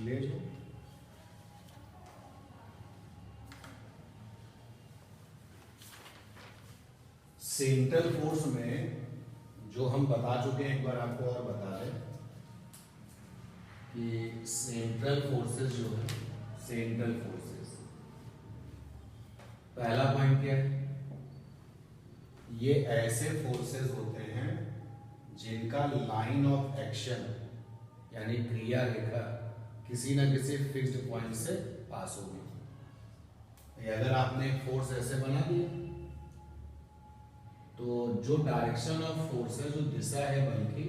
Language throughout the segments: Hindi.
ले जाओ। सेंट्रल फोर्स में जो हम बता चुके हैं, एक बार आपको और बता दें कि सेंट्रल फोर्सेस जो है, सेंट्रल फोर्सेस, पहला पॉइंट क्या है, ये ऐसे फोर्सेस होते हैं जिनका लाइन ऑफ एक्शन यानी क्रिया रेखा किसी ना किसी फिक्स्ड पॉइंट से पास होगी। अगर आपने एक फोर्स ऐसे बना दिया तो जो डायरेक्शन ऑफ फोर्स है, जो दिशा है बल की,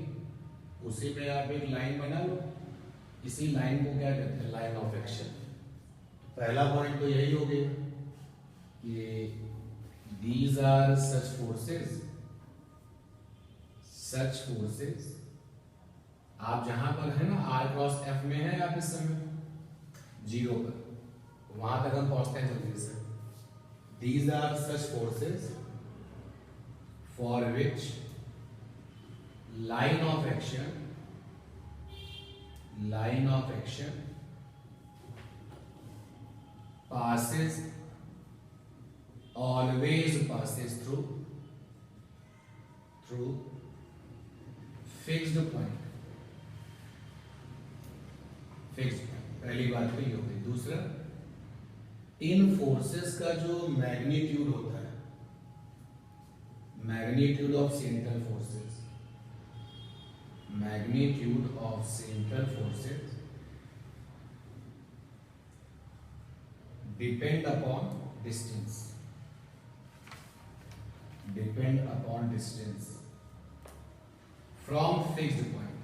उसी पे आप एक लाइन बना लो। इसी लाइन को क्या कहते हैं, लाइन ऑफ एक्शन। पहला पॉइंट तो यही हो गया कि these are such forces, such forces। आप जहां पर है ना r क्रॉस f में है आप इस समय 0 पर, वहां तक हम पहुंचते हैं जल्दी से। these are such forces for which line of action passes, always passes through fixed point। पहली बात तो ये हो गई। दूसरा, इन फोर्सेस का जो मैग्नीट्यूड होता है, magnitude of central forces depend upon distance from fixed point.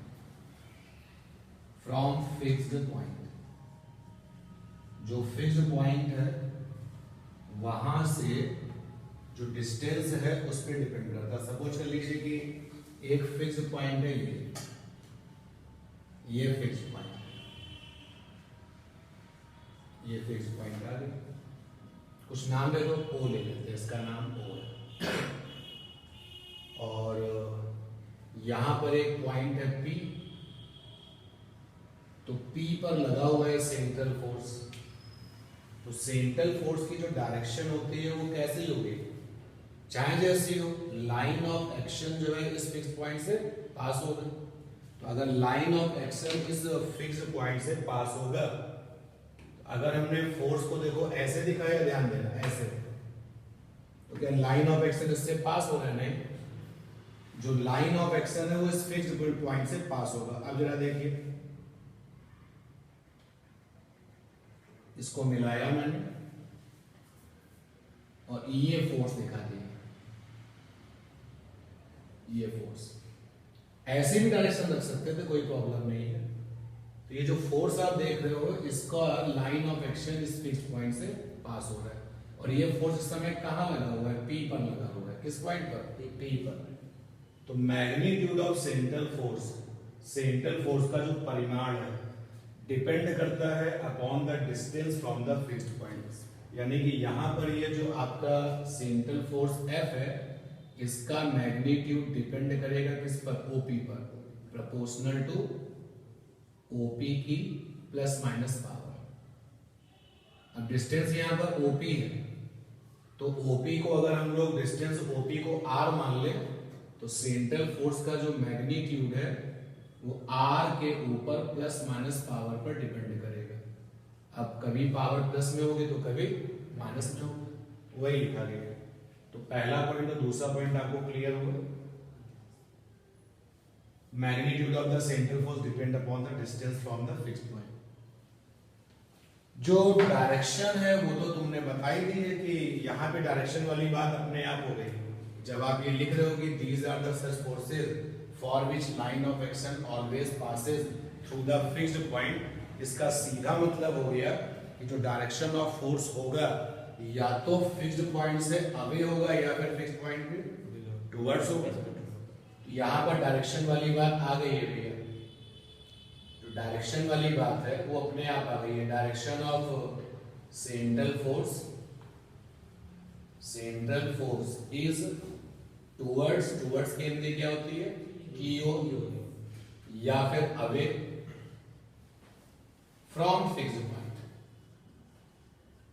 जो फिक्स्ड पॉइंट है वहां से जो डिस्टेंस है उस पर डिपेंड करता है। सपोज कर लीजिए कि एक फिक्स्ड पॉइंट है, ये फिक्स्ड पॉइंट आ गया, कुछ नाम दे दो, ओ ले लेते हैं, इसका नाम ओ है। और यहां पर एक पॉइंट है पी, तो पी पर लगा हुआ है सेंट्रल फोर्स। तो सेंट्रल फोर्स की जो डायरेक्शन होती है वो कैसी होगी, चाहे जैसी हो, लाइन ऑफ एक्शन जो है इस फिक्स पॉइंट से पास होगा। तो अगर लाइन ऑफ एक्शन इस फिक्स पॉइंट से पास होगा, अगर हमने फोर्स को देखो ऐसे दिखाया, ध्यान देना ऐसे, तो क्या लाइन ऑफ एक्शन इससे पास हो रहा है? नहीं, जो लाइन ऑफ एक्शन है वो इस फिक्स्ड पॉइंट से पास होगा। अब जरा देखिए, इसको मिलाया मैंने और ये फोर्स दिखा दी, ये फोर्स ऐसे भी डायरेक्शन रख सकते थे, कोई प्रॉब्लम नहीं है। तो ये जो फोर्स आप देख रहे हो, इसका लाइन ऑफ एक्शन इस फिक्स्ड पॉइंट से पास हो रहा है, और ये फोर्स इस समय कहां लगा हुआ है, पी पर लगा हुआ है। किस पॉइंट पर? पी पर। तो मैग्नीट्यूड ऑफ सेंट्रल फोर्स का जो परिमाण है डिपेंड करता है upon the distance from the fixed point. यानी कि यहां पर ये जो आपका सेंट्रल फोर्स F है, इसका मैग्नीट्यूड डिपेंड करेगा किस पर? OP पर, प्रोपोर्शनल टू OP की प्लस माइनस पावर। अब डिस्टेंस यहां पर OP है, तो OP को अगर हम लोग डिस्टेंस OP को R मान ले, तो सेंट्रल फोर्स का जो मैग्नीट्यूड है वो R के ऊपर प्लस माइनस पावर पर डिपेंड करेगा। अब कभी पावर प्लस में होगी तो कभी माइनस में होगी, वही लिखा गया। तो पहला पॉइंट और दूसरा पॉइंट आपको क्लियर होगा। Magnitude of the central force depend upon the distance from the fixed point. जो डायरेक्शन है वो तो तुमने बताई दी है कि यहाँ पे डायरेक्शन वाली बात अपने आप हो गई। जब आप ये लिख रहे हो कि these are the such forces for which line of action always passes through the fixed point, इसका सीधा मतलब हो गया कि जो डायरेक्शन ऑफ फोर्स होगा या तो फिक्स्ड पॉइंट से अवे होगा या फिर फिक्स्ड पॉइंट पे टुवर्ड्स होगा। यहाँ पर डायरेक्शन वाली बात आ गई है भैया, जो डायरेक्शन वाली बात है वो अपने आप आ गई है। Direction of central force is towards के अंदर क्या होती है, की ओर, या फिर away from fixed point.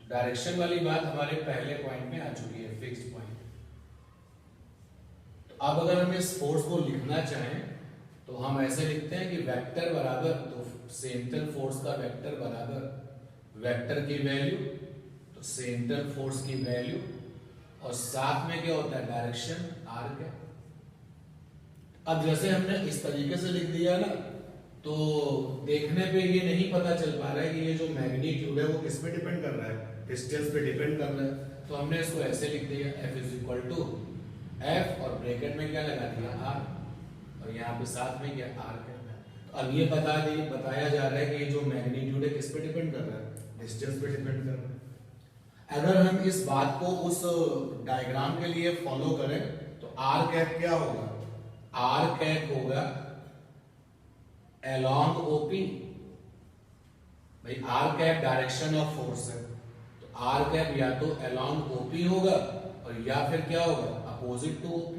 Direction वाली बात हमारे पहले पॉइंट में आ चुकी है, फिक्स्ड पॉइंट। तो अब अगर हम इस फोर्स को लिखना चाहें तो हम ऐसे लिखते हैं कि वेक्टर बराबर, तो सेंट्रल फोर्स का वेक्टर बराबर वेक्टर की वैल्यू, तो सेंट्रल फोर्स की वैल्यू, और साथ में क्या होता है डायरेक्शन आर का। अब जैसे हमने इस तरीके से लिख दिया ना, तो देखने पे ये नहीं पता चल पा रहा है कि ये जो मैग्नीट्यूड है वो किस पे डिपेंड कर रहा है, डिस्टेंस पे डिपेंड कर रहा है। तो हमने इसको ऐसे लिख दिया F is equal to F और ब्रैकेट में क्या लगा दिया R, और यहाँ पे साथ में क्या R का। तो अब ये बताया जा रहा है कि ये जो मैग्नीट्यूड है किस पे डिपेंड कर रहा है, डिस्टेंस पे डिपेंड कर रहा है। अगर हम इस बात को उस डायग्राम के लिए फॉलो करें तो R कैप क्या होगा, R कैप होगा along OP। भाई R cap direction of force है, तो R कैप या तो along OP होगा और या फिर क्या होगा opposite to OP,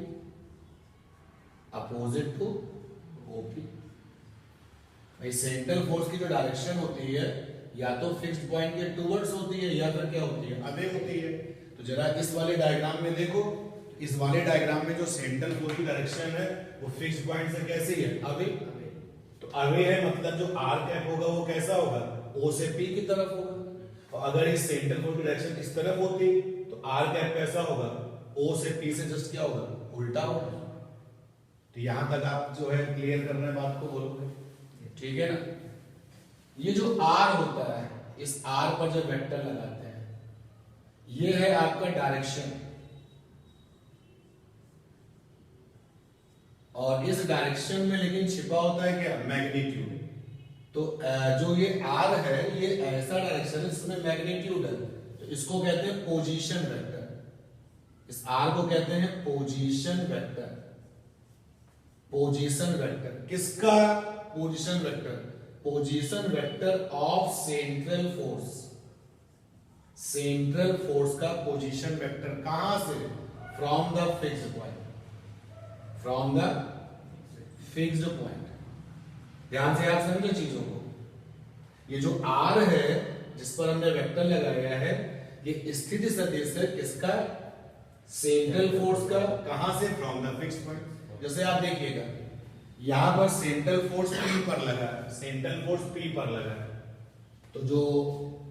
opposite to OP। भाई सेंट्रल फोर्स की जो डायरेक्शन होती है या तो फिक्स्ड पॉइंट के टुवर्ड्स होती है या फिर क्या होती है अवे होती है। तो जरा इस वाले डायग्राम में देखो, इस वाले डायग्राम में जो सेंट्रल फोर्स की डायरेक्शन है वो फिक्स्ड पॉइंट से कैसी है, अवे। तो अवे है मतलब जो आर कैप होगा वो कैसा होगा, ओ से पी की तरफ होगा। और अगर इस सेंट्रल फोर्स की डायरेक्शन इस तरफ होती तो आर कैप कैसा होगा, ओ से पी से जस्ट क्या होगा, उल्टा होगा। तो यहां तक आप जो है क्लियर करना है बात को, बोलोगे ठीक है ना। ये जो आर होता है, इस आर पर जब वेक्टर लगाते हैं, ये है आपका डायरेक्शन, और इस डायरेक्शन में लेकिन छिपा होता है क्या, मैग्नीट्यूड। तो जो ये आर है ये ऐसा डायरेक्शन है जिसमें मैग्नीट्यूड है, तो इसको कहते हैं पोजीशन वेक्टर। इस आर को कहते हैं पोजीशन वेक्टर। पोजीशन वेक्टर किसका, position vector, position vector of central force. Central force का पोजीशन वेक्टर कहां से, from the fixed point, from the fixed point. ध्यान से आप समझो चीजों को। ये जो आर है जिस पर हमने वेक्टर लगाया है, ये स्थिति सदिश है किसका, सेंट्रल फोर्स का। कहां से, फ्रॉम द फिक्स्ड पॉइंट। जैसे आप देखिएगा यहां पर सेंट्रल फोर्स P पर लगा है, सेंट्रल फोर्स P पर लगा है। तो जो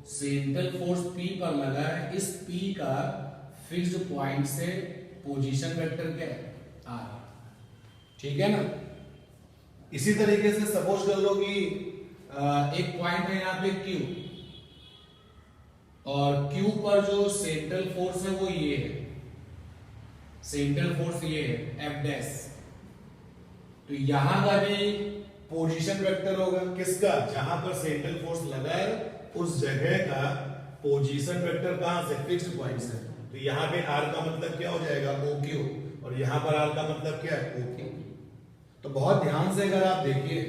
सेंट्रल फोर्स P पर लगा है, इस P का फिक्स्ड पॉइंट से पोजीशन वेक्टर क्या है, R। ठीक है ना। इसी तरीके से सपोज कर लो कि एक पॉइंट है यहां पे Q, और Q पर जो सेंट्रल फोर्स है वो ये है, सेंट्रल फोर्स ये है F डैश। तो यहां का भी पोजीशन वेक्टर होगा किसका, जहां पर सेंट्रल फोर्स लगा है उस जगह का पोजीशन वेक्टर कहां से, फिक्स्ड पॉइंट से। तो यहां पे R का मतलब क्या हो जाएगा, OQ, और यहां पर R का मतलब क्या है, OQ। तो बहुत ध्यान से अगर आप देखिए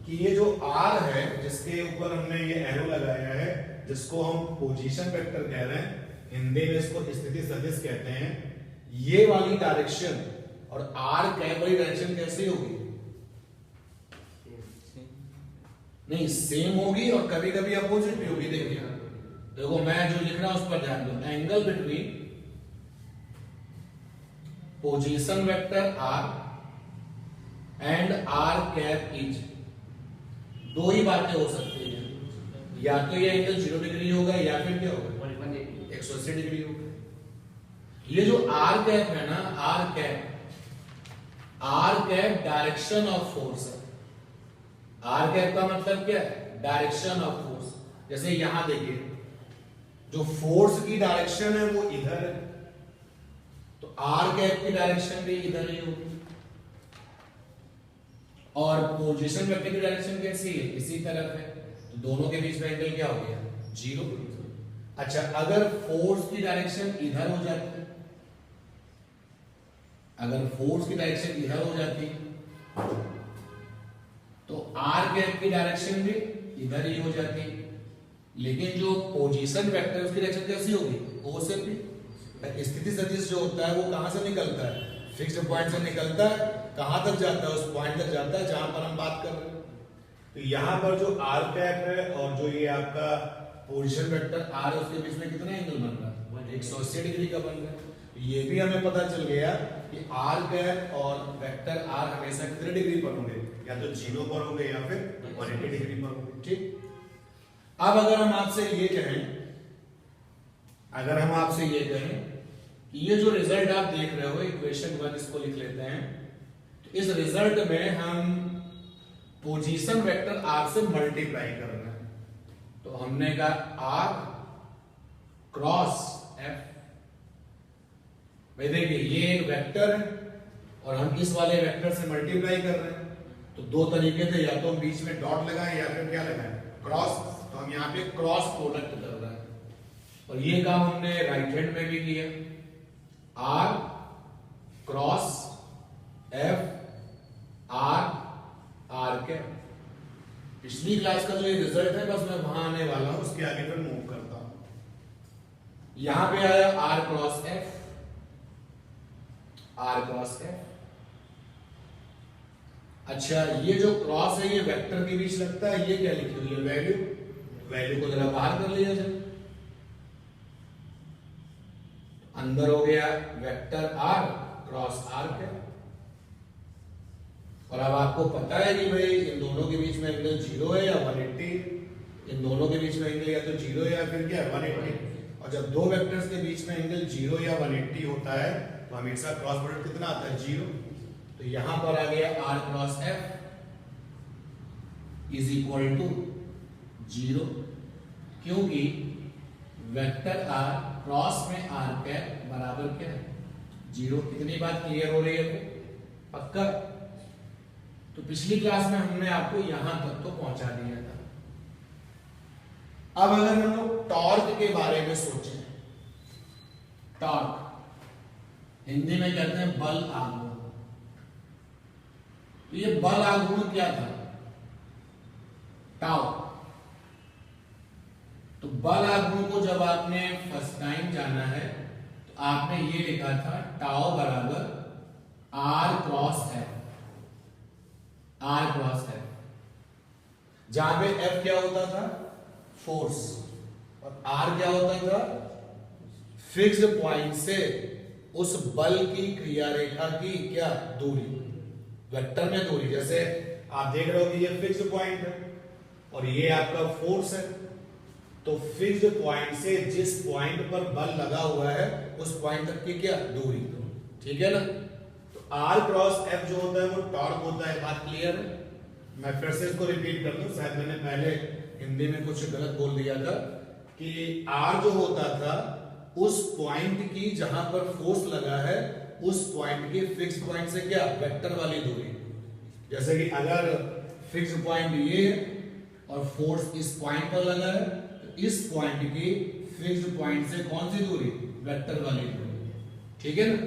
कि ये जो R है जिसके ऊपर हमने ये एरो लगाया है, जिसको हम पोजीशन वेक्टर कह रहे हैं, हिंदी में इसको स्थिति सदिश कहते हैं, ये वाली डायरेक्शन और R कैप वाली डायरेक्शन कैसी होगी, नहीं सेम होगी और कभी कभी अपोजिट भी होगी। देखिए देखो मैं जो लिख रहा हूं उस पर ध्यान दो, angle between position vector R and R cap is, दो ही बातें हो सकती हैं, या तो ये एंगल 0 डिग्री होगा या फिर क्या होगा 180 डिग्री होगा। ये जो R कैप है ना, R cap direction of force है। R कैप का मतलब क्या है, डायरेक्शन ऑफ फोर्स। जैसे यहां देखिए जो फोर्स की डायरेक्शन है वो इधर है, तो R कैप की डायरेक्शन भी इधर ही होगी, और पोजीशन वेक्टर की डायरेक्शन कैसी है, इसी तरफ है। तो दोनों के बीच में एंगल क्या हो गया, 0। अच्छा अगर फोर्स की डायरेक्शन इधर हो जाती है, अगर फोर्स की डायरेक्शन इधर हो जाती तो R कैप की डायरेक्शन भी इधर ही हो जाती, लेकिन जो पोजीशन वेक्टर है उसकी डायरेक्शन कैसी होगी, O से P। स्थिति सदिश जो होता है वो कहां से निकलता है, फिक्स्ड पॉइंट से निकलता है, कहां तक जाता है, उस पॉइंट तक जाता है जहां पर हम बात कर रहे हैं। तो यहां पर जो आर कैप है और जो ये आपका पोजीशन वेक्टर आर है उसके बीच में कितना एंगल बन रहा है? 180 डिग्री का बन रहा है। ये भी हमें पता चल गया कि आर कैप और वेक्टर आर हमेशा कितने डिग्री पर होंगे? या तो 0 पर होंगे या फिर 180 डिग्री पर होंगे। ठीक। अब अगर हम आपसे ये कहें कि ये जो रिजल्ट आप देख रहे हो इक्वेशन 1 इसको लिख लेते हैं, तो इस रिजल्ट में हम पोजीशन वेक्टर आर से मल्टीप्लाई कर रहे हैं। तो हमने कहा आर क्रॉस एफ। भाई देखिए ये एक वेक्टर है और हम इस वाले वेक्टर से मल्टीप्लाई कर रहे हैं। तो दो तरीके थे, या तो हम बीच में डॉट लगाएं या फिर क्या लगाएं? क्रॉस। तो हम यहाँ पे क्रॉस प्रोडक्ट कर रहे हैं और ये काम हमने राइट हैंड में भी किया। आर क्रॉस एफ आर के। पिछली क्लास का जो ये रिजल्ट है बस मैं वहां आने वाला हूं, उसके आगे फिर मूव करता हूं। यहां पे आया आर क्रॉस एफ। अच्छा ये जो क्रॉस है ये वेक्टर के बीच लगता है, ये क्या लिखी हुई है? वैल्यू को जरा बाहर कर लिया जाए। अंदर हो गया वेक्टर आर क्रॉस आर के। और अब आपको पता है कि भाई इन दोनों के बीच में एंगल 0 है या 180। इन दोनों के बीच में एंगल या तो 0 या फिर क्या 180। और जब दो वेक्टर्स के बीच में एंगल 0 या 180 होता है तो हमेशा क्रॉस प्रोडक्ट कितना आता है? 0। तो यहां पर आ गया R cross F is equal to 0, क्योंकि वेक्टर आर क्रॉस में आर कैप बराबर क्या है? 0। कितनी बात क्लियर हो रही है? पक्का? तो पिछली क्लास में हमने आपको यहां तक तो पहुंचा दिया था। अब अगर हम लोग टॉर्क के बारे में सोचें, टॉर्क हिंदी में कहते हैं बल आघूर्ण। तो ये बल आघूर्ण क्या था? टाउ। तो बल आघूर्ण को जब आपने फर्स्ट टाइम जाना है तो आपने ये लिखा था टाउ बराबर आर क्रॉस एफ। जहां पे एफ क्या होता था? फोर्स। और आर क्या होता था? फिक्स्ड पॉइंट से उस बल की क्रिया रेखा की क्या दूरी, वेक्टर में दूरी। जैसे आप देख रहे हो कि ये फिक्स्ड पॉइंट है और ये आपका फोर्स है, तो फिक्स्ड पॉइंट से जिस पॉइंट पर बल लगा हुआ है उस पॉइंट तक की क्या दूरी। ठीक है ना? तो आर क्रॉस एफ जो होता है वो टॉर्क होता है। बात क्लियर है? मैं फिर से इसको रिपीट कर दूं, शायद मैंने पहले हिंदी में कुछ गलत बोल दिया था कि आर जो होता था उस पॉइंट की जहां पर फोर्स लगा है उस पॉइंट के फिक्स पॉइंट से क्या वेक्टर वाली दूरी। जैसे कि अगर फिक्स पॉइंट ये है और फोर्स इस पॉइंट पर लगा है तो इस पॉइंट की फिक्स पॉइंट से कौन सी दूरी? वेक्टर वाली दूरी। ठीक है ना?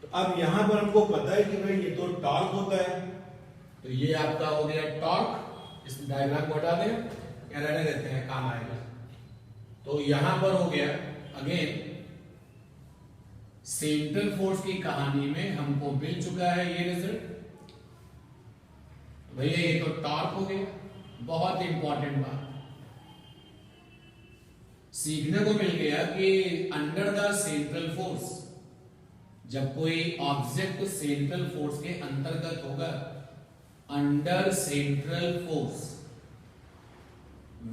तो अब यहां पर हमको पता है कि भाई ये तो टॉर्क होता है, तो ये आपका हो गया टॉर्क। इस डायग्राम को हटा दें या रहने देते हैं, काम आएगा। तो यहां पर हो गया अगेन सेंट्रल फोर्स की कहानी में हमको मिल चुका है ये रिजल्ट। भैया ये तो टॉर्क हो गया। बहुत इंपॉर्टेंट बात सीखने को मिल गया कि अंडर द सेंट्रल फोर्स, जब कोई ऑब्जेक्ट सेंट्रल फोर्स के अंतर्गत होगा, under central force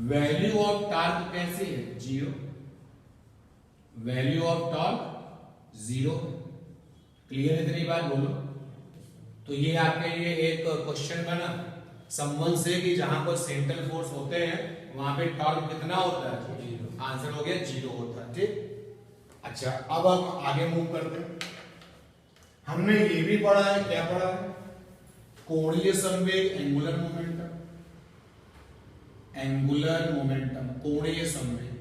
value of torque कैसे है? 0। Value of torque 0। क्लियर? इतनी बात बोलो। तो ये आपके लिए एक क्वेश्चन बना संबंध से कि जहां पर सेंट्रल फोर्स होते हैं वहां पे टॉर्क कितना होता है? 0। आंसर हो गया 0 होता है। ठीक। अच्छा अब हम आगे मूव करते हैं। हमने ये भी पढ़ा है, क्या पढ़ा है? कोणीय संवेग, एंगुलर मोमेंटम। एंगुलर मोमेंटम, कोणीय संवेग,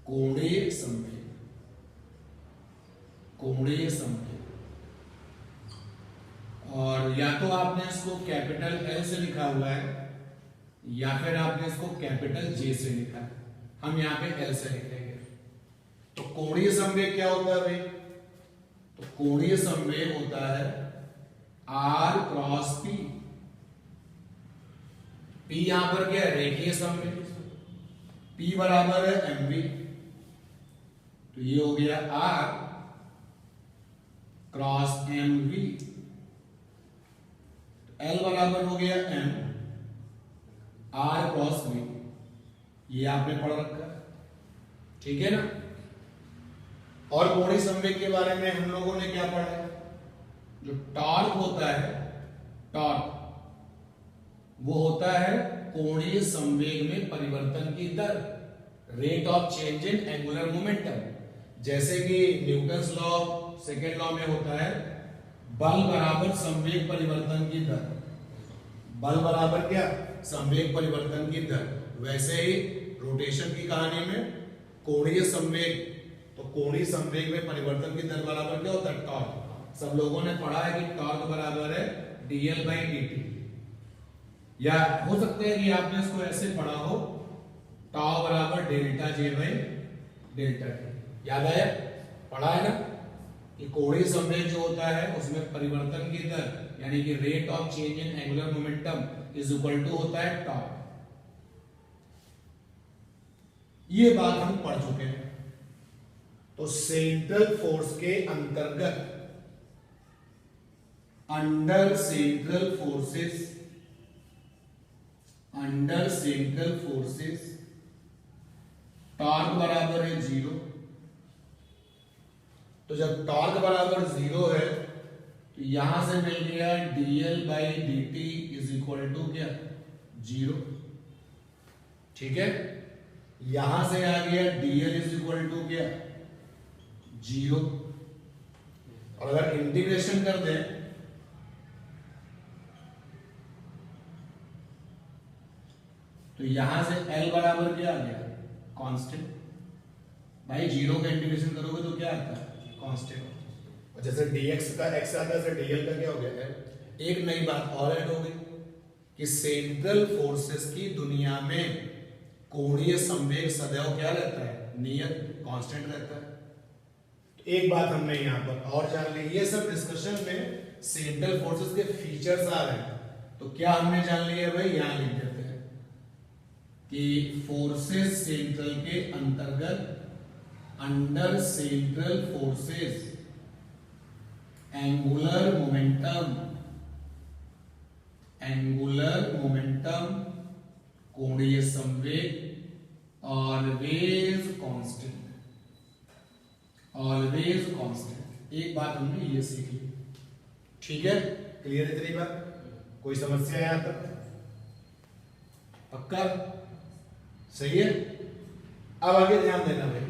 कोणीय संवेग, कोणीय संवेग। और या तो आपने इसको कैपिटल एल से लिखा हुआ है या फिर आपने इसको कैपिटल जे से लिखा है। हम यहां पे एल से लिखेंगे। तो कोणीय संवेग क्या होता है भाई? तो कोणीय संवेग होता है आर क्रॉस पी P यहां पर क्या है, रेखीय सममित, P बराबर है mv, तो ये हो गया R क्रॉस mv, L बराबर हो गया m R क्रॉस v, ये आपने पढ़ रखा है, ठीक है ना। और कोणीय संवेग के बारे में हम लोगों ने क्या पढ़ा है, जो टॉर्क होता है, टॉर्क वो होता है कोणीय संवेग में परिवर्तन की दर, rate of change in angular momentum. जैसे कि न्यूटन्स लॉ सेकेंड लॉ में होता है बल बराबर संवेग परिवर्तन की दर, बल बराबर क्या, संवेग परिवर्तन की दर। वैसे ही रोटेशन की कहानी में कोणीय संवेग, तो कोणीय संवेग में परिवर्तन की दर बराबर क्या होता है, टॉर्क। सब लोगों ने पढ़ा है कि टॉर्क बराबर है dl बाई dt, या हो सकता है कि आपने इसको ऐसे पढ़ा हो, टाउ बराबर delta J by delta T. याद आया, पढ़ा है ना कि कोणीय संवेग जो होता है उसमें परिवर्तन की दर यानी कि rate of change in angular momentum is equal to होता है टॉर्क। ये बात हम पढ़ चुके हैं। तो सेंट्रल फोर्स के अंतर्गत अंडर सेंट्रल फोर्सेस टॉर्क बराबर है 0। तो जब टॉर्क बराबर 0 है तो यहां से मिल गया dl by dt is equal to क्या, 0, ठीक है। यहां से आ गया dl इज इक्वल टू क्या, 0। और अगर इंटीग्रेशन कर दें तो यहां से L बराबर क्या आ गया, कांस्टेंट। भाई 0 का इंटीग्रेशन करोगे तो क्या आता है, कांस्टेंट। और जैसे dx का x आता है वैसे dl का क्या हो गया है। एक नई बात और ऐड हो गई कि सेंट्रल फोर्सेस की दुनिया में कोणीय संवेग सदैव क्या रहता है, नियत, कांस्टेंट रहता है। तो एक बात हमने यहां पर और जान ली, ये सब डिस्कशन में सेंट्रल फोर्सेस के फीचर्स आ रहे हैं। तो क्या हमने जान लिया भाई, यहां लिख देते हैं कि फोर्सेस सेंट्रल के अंतर्गत under central forces angular momentum कोणीय संवेग ऑलवेज कांस्टेंट। एक बात हमने ये सीखी, ठीक है, क्लियर है तेरी बात, कोई समस्या है यहां तक, पक्का, सही है। अब आगे ध्यान देना भाई,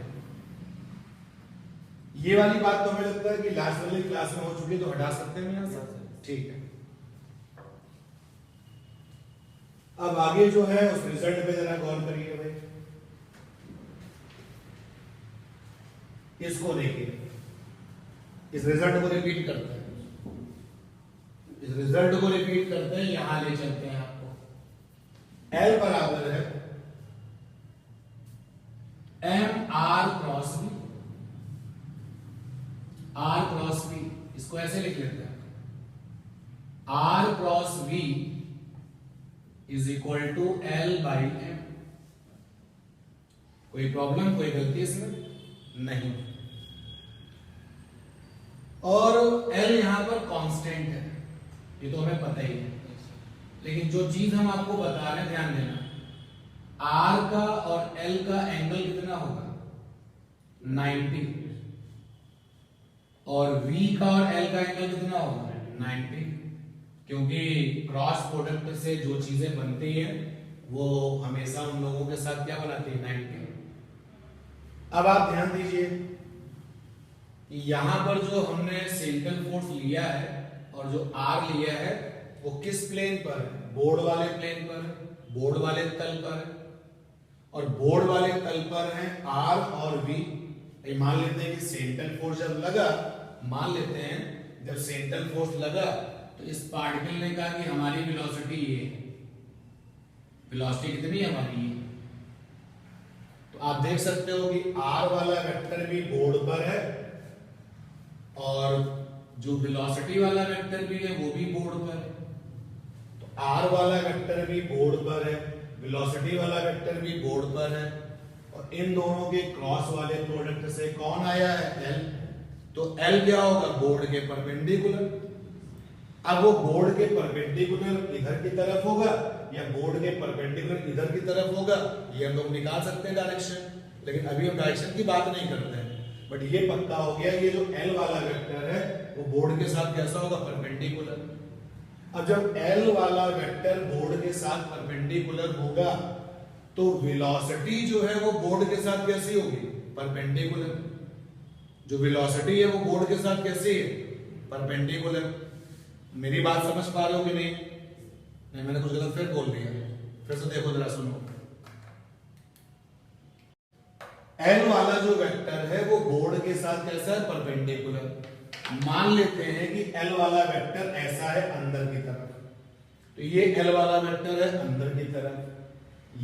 ये वाली बात तो हमें लगता है कि लास्ट वाली क्लास में हो चुकी, तो हटा सकते हैं यहां से, ठीक है। अब आगे जो है उस रिजल्ट पे जरा गौर करिए भाई, इसको देखिए, इस रिजल्ट को रिपीट करते हैं, यहां ले चलते हैं आपको। L बराबर है m r क्रॉस v, इसको ऐसे लिख लेते हैं, r cross v is equal to L by m। कोई प्रॉब्लम, कोई गलती इसमें नहीं। और L यहां पर कांस्टेंट है, ये तो हमें पता ही है, लेकिन जो चीज हम आपको बता रहे हैं ध्यान देना, R का और L का एंगल कितना होगा, 90, और V का और L का एंगल कितना होगा, 90, क्योंकि क्रॉस प्रोडक्ट से जो चीजें बनती हैं वो हमेशा उन लोगों के साथ क्या बनाती है, 90। अब आप ध्यान दीजिए कि यहां पर जो हमने सेंट्रल फोर्स लिया है और जो R लिया है वो किस प्लेन पर है, बोर्ड वाले प्लेन पर, बोर्ड वाले तल पर है। और बोर्ड वाले तल पर है R और V। मान लेते हैं कि सेंट्रल फोर्स जब लगा, मान लेते हैं जब सेंट्रल फोर्स लगा तो इस पार्टिकल ने कहा कि हमारी वेलोसिटी ये है, वेलोसिटी कितनी है हमारी ये। तो आप देख सकते हो कि R वाला वेक्टर भी बोर्ड पर है और जो वेलोसिटी वाला वेक्टर भी है वो भी बोर्ड पर है। तो आर वाला वेक्टर भी बोर्ड पर है, वेलोसिटी वाला वेक्टर भी बोर्ड पर है, और इन दोनों के क्रॉस वाले प्रोडक्ट से कौन आया है? एल। तो एल क्या होगा? बोर्ड के परपेंडिकुलर। अब वो बोर्ड के परपेंडिकुलर इधर की तरफ होगा या बोर्ड के परपेंडिकुलर इधर की तरफ होगा, ये हम लोग निकाल सकते हैं डायरेक्शन, लेकिन अभी हम डायरेक्शन की बात नहीं करते हैं। बट ये पक्का हो गया, ये जो एल वाला वेक्टर है वो बोर्ड के साथ कैसा होगा? परपेंडिकुलर। अब जब एल वाला वेक्टर बोर्ड के साथ परपेंडिकुलर होगा तो वेलोसिटी जो है वो बोर्ड के साथ कैसी होगी? परपेंडिकुलर। जो वेलोसिटी है वो बोर्ड के साथ कैसी है? परपेंडिकुलर। मेरी बात समझ पा रहे हो कि नहीं? नहीं, मैंने कुछ गलत फिर बोल दिया, फिर से देखो जरा, सुनो। एल वाला जो वेक्टर है वो बोर्ड के साथ कैसा है? परपेंडिकुलर। मान लेते हैं कि एल वाला वेक्टर ऐसा है अंदर की तरफ, तो ये एल वाला वेक्टर है अंदर की तरफ,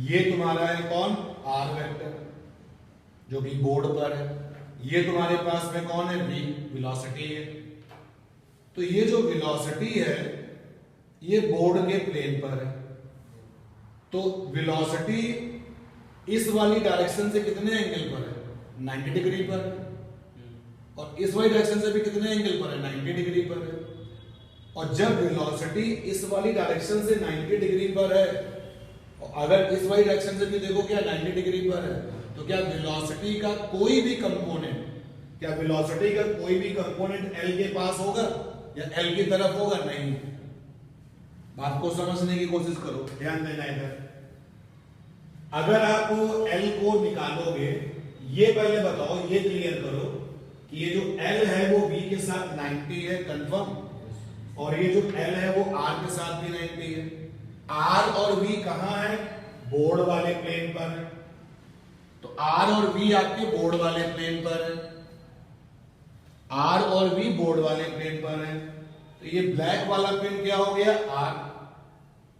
ये तुम्हारा है कौन? आर वेक्टर जो कि बोर्ड पर है, ये तुम्हारे पास में कौन है? वी, वेलोसिटी है। तो ये जो वेलोसिटी है ये बोर्ड के प्लेन पर है, तो वेलोसिटी इस वाली डायरेक्शन से कितने एंगल पर है? 90 डिग्री पर है, और इस वाली डायरेक्शन से भी कितने एंगल पर है? 90 डिग्री पर है। और जब वेलोसिटी इस वाली डायरेक्शन से 90 डिग्री पर है, और अगर इस वाली डायरेक्शन से भी देखो क्या 90 डिग्री पर है, तो क्या वेलोसिटी का कोई भी कंपोनेंट, क्या वेलोसिटी का कोई भी कंपोनेंट एल के पास होगा या एल की तरफ होगा? नहीं। बात को समझने की कोशिश करो, ध्यान देना इधर। अगर आप एल को निकालोगे, ये पहले बताओ, ये क्लियर करो कि ये जो एल है वो वी के साथ 90 है, कंफर्म, और ये जो एल है वो आर के साथ भी 90 है। आर और वी कहां है? बोर्ड वाले प्लेन पर है, तो आर और वी आपके बोर्ड वाले प्लेन पर है, आर और वी बोर्ड वाले प्लेन पर है। तो ये ब्लैक वाला प्लेन क्या हो गया? आर,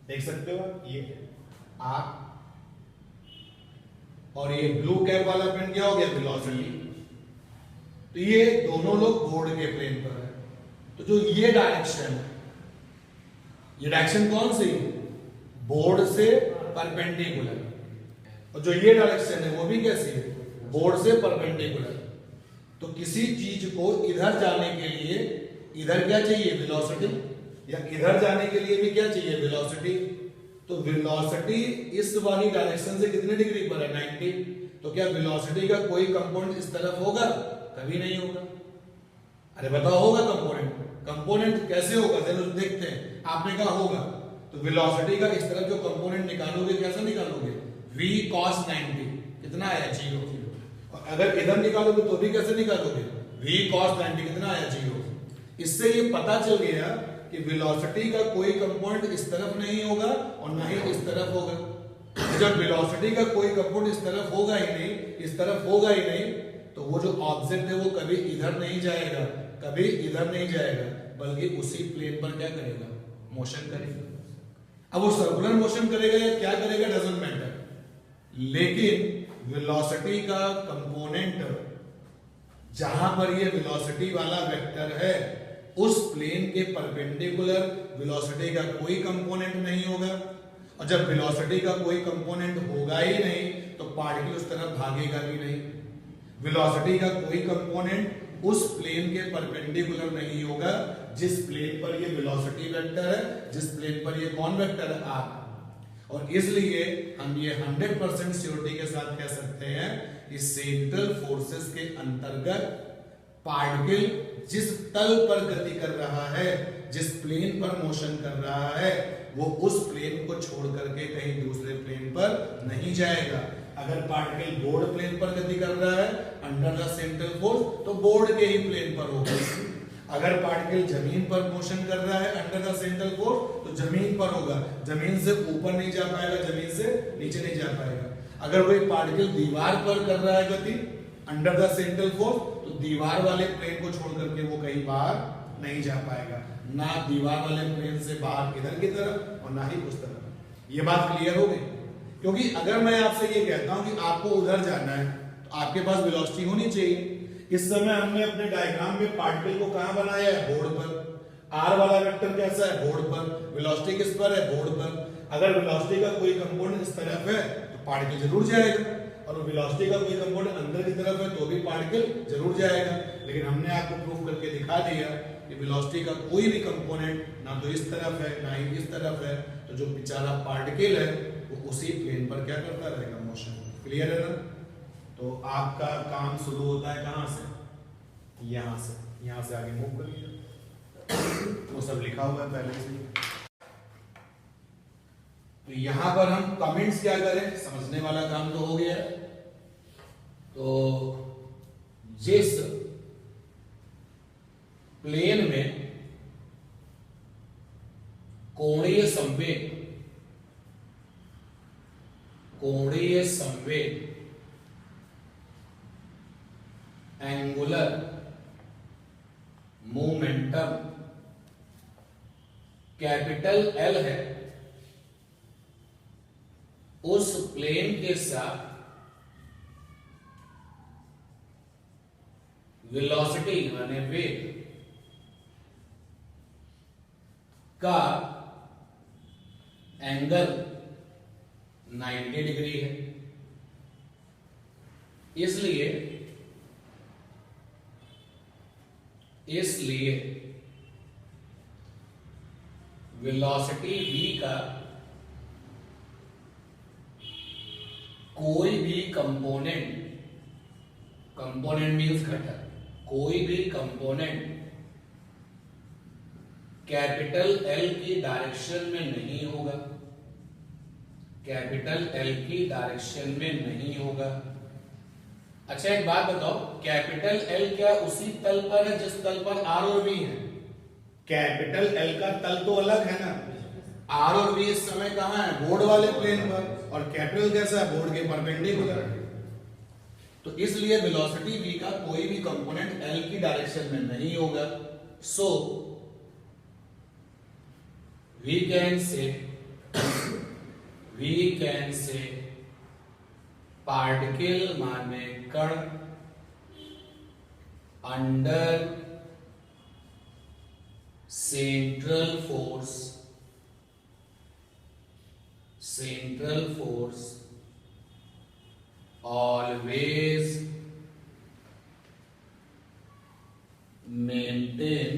देख सकते हो ये आर, और ये ब्लू कैप वाला प्लेन क्या हो गया? वेलोसिटी। तो ये दोनों लोग बोर्ड के प्लेन पर है। तो जो ये डायरेक्शन है, ये डायरेक्शन कौन सी? बोर्ड से परपेंडिकुलर। और जो ये डायरेक्शन है वो भी कैसी है? बोर्ड से परपेंडिकुलर। तो किसी चीज को इधर जाने के लिए इधर क्या चाहिए? वेलोसिटी, या इधर जाने के लिए भी क्या चाहिए? वेलोसिटी। तो वेलोसिटी इस वाली डायरेक्शन से कितने डिग्री पर है? 90। तो क्या वेलोसिटी का कोई कंपोनेंट इस तरफ होगा? कभी नहीं होगा। अरे बताओ, होगा कंपोनेंट? कंपोनेंट कैसे होगा? चलो देखते हैं। आपने कहा होगा, तो वेलोसिटी का इस तरफ जो कंपोनेंट निकालोगे कैसे निकालोगे? v cos 90 कितना आया? 0। और अगर इधर निकालोगे तो भी कैसे निकालोगे? v cos 90 कितना आया? 0। इससे ये पता चल गया कि वेलोसिटी का कोई कंपोनेंट इस तरफ नहीं होगा और ना ही इस तरफ होगा। जब वेलोसिटी का कोई कंपोनेंट इस तरफ होगा ही नहीं, इस तरफ होगा ही नहीं, तो वो जो ऑब्जेक्ट है वो कभी इधर नहीं जाएगा, कभी इधर नहीं जाएगा, बल्कि उसी प्लेन पर क्या करेगा? मोशन करेगा। अब वो सर्कुलर मोशन करेगा या क्या करेगा, डजंट मैटर, लेकिन वेलोसिटी का कंपोनेंट जहां पर ये वेलोसिटी वाला वेक्टर है उस प्लेन के परपेंडिकुलर वेलोसिटी का कोई कंपोनेंट नहीं होगा, और जब वेलोसिटी का कोई कंपोनेंट होगा ही नहीं तो पार्टिकल उस तरफ भागेगा भी नहीं। वेलोसिटी का कोई कंपोनेंट उस प्लेन के परपेंडिकुलर नहीं होगा जिस प्लेन पर ये वेलोसिटी वेक्टर है, जिस प्लेन पर ये कौन वेक्टर है? आर। और इसलिए हम ये 100% श्योरिटी के साथ कह सकते हैं कि सेंट्रल फोर्सेस के अंतर्गत पार्टिकल जिस तल पर गति कर रहा है, जिस प्लेन पर मोशन कर रहा है, वो उस प्लेन को छोड़ करके कहीं दूसरे प्लेन पर नहीं जाएगा। अगर पार्टिकल बोर्ड प्लेन पर गति कर रहा है अंडर द सेंट्रल फोर्स, तो बोर्ड के ही प्लेन पर होगा। अगर पार्टिकल जमीन पर मोशन कर रहा है अंडर द सेंट्रल फोर्स, तो जमीन पर होगा, जमीन से ऊपर नहीं जा पाएगा, जमीन से नीचे नहीं जा पाएगा। अगर कोई पार्टिकल दीवार पर कर रहा है गति अंडर द सेंट्रल फोर्स, तो दीवार वाले प्लेन को छोड़ करके वो कहीं बाहर नहीं जा पाएगा, ना दीवार वाले प्लेन से बाहर इधर की तरफ और ना ही उस तरफ। ये बात क्लियर हो गई? क्योंकि अगर मैं आपसे ये कहता हूं कि आपको उधर जाना है तो आपके पास वेलोसिटी होनी चाहिए। इस समय हमने अपने डायग्राम में पार्टिकल को कहां बनाया है? बोर्ड पर। आर वाला वेक्टर कैसा है, बोर्ड पर, वेलोसिटी किस पर है, बोर्ड पर। अगर वेलोसिटी का कोई कंपोनेंट इस तरफ है तो पार्टिकल जरूर जाएगा, और वेलोसिटी का कोई कंपोनेंट अंदर की तरफ है तो भी पार्टिकल जरूर जाएगा। लेकिन हमने आपको प्रूव करके दिखा दिया कि वेलोसिटी का कोई भी कंपोनेंट ना तो इस तरफ है ना ही इस तरफ है, तो जो बेचारा पार्टिकल है वो उसी प्लेन पर क्या करता रहेगा, मोशन। क्लियर है ना? तो आपका काम शुरू होता है कहां से, यहां से, यहां से आगे मूव करिए, वो सब लिखा हुआ है पहले से। तो यहां पर हम कमेंट्स क्या करें, समझने वाला काम तो हो गया है। तो जिस प्लेन में कोणीय संवेग एंगुलर मोमेंटम कैपिटल एल है, उस प्लेन के साथ वेलोसिटी यानी वेग का एंगल 90 डिग्री है। इसलिए वेलोसिटी v का कोई भी कंपोनेंट मींस घटक, कोई भी कंपोनेंट कैपिटल एल की डायरेक्शन में नहीं होगा, कैपिटल एल की डायरेक्शन में नहीं होगा। अच्छा एक बात बताओ, कैपिटल एल क्या उसी तल पर है जिस तल पर आर और वी है? कैपिटल एल का तल तो अलग है ना, आर और वी इस समय कहां है, बोर्ड वाले प्लेन पर, और कैपिटल कैसा है, बोर्ड के परपेंडिकुलर। तो इसलिए वेलोसिटी v का कोई भी कंपोनेंट l की डायरेक्शन में नहीं होगा। सो we can say पार्टिकल माने कण under central force always maintain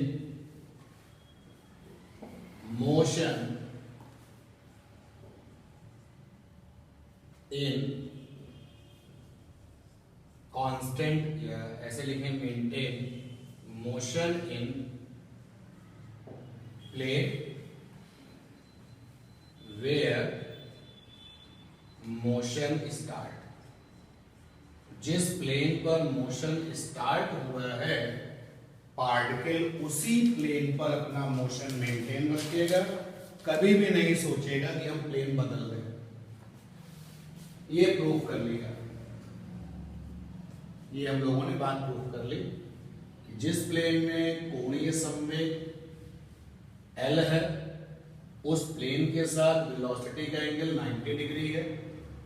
motion in constant, या ऐसे लिखें, maintain motion in plane where motion start। जिस प्लेन पर मोशन स्टार्ट हुआ है पार्टिकल उसी प्लेन पर अपना मोशन मेंटेन रखेगा, कभी भी नहीं सोचेगा कि हम प्लेन बदल रहे हैं। ये प्रूव कर लिया, ये हम लोगों ने बात प्रूव कर ली कि जिस प्लेन में कोणीय संवेग L है उस प्लेन के साथ वेलोसिटी का एंगल 90 डिग्री है।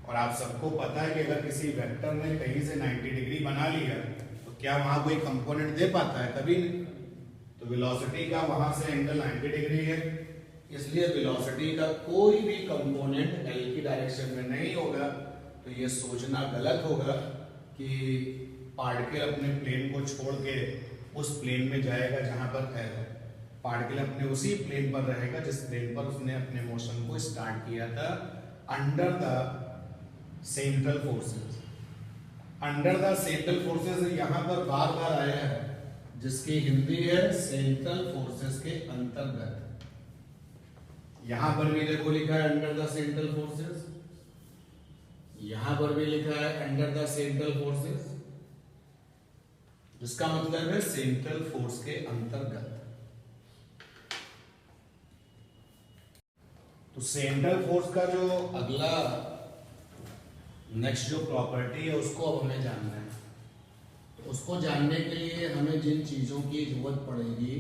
और आप सबको पता है कि अगर किसी वेक्टर ने कहीं से 90 डिग्री बना लिया तो क्या वहां कोई कंपोनेंट दे पाता है? कभी नहीं। तो वेलोसिटी का वहां से एंगल 90 डिग्री है, इसलिए वेलोसिटी का कोई भी कंपोनेंट L की डायरेक्शन में नहीं होगा। तो ये सोचना गलत होगा कि पार्टिकल अपने प्लेन को छोड़ के उस प्लेन में जाएगा जहां पर L है। पार्टिकल अपने उसी प्लेन पर रहेगा जिस प्लेन पर उसने अपने मोशन को स्टार्ट किया था, under the central forces. Under the central forces यहां पर बार बार आया है, जिसकी हिंदी है सेंट्रल फोर्सेस के अंतर्गत। यहां पर भी देखो लिखा है अंडर द सेंट्रल फोर्सेस, यहां पर भी लिखा है अंडर द सेंट्रल फोर्सेस, जिसका मतलब है सेंट्रल फोर्स के अंतर्गत। तो सेंट्रल फोर्स का जो अगला नेक्स्ट जो प्रॉपर्टी है उसको अब हमें जानना है। तो उसको जानने के लिए हमें जिन चीजों की जरूरत पड़ेगी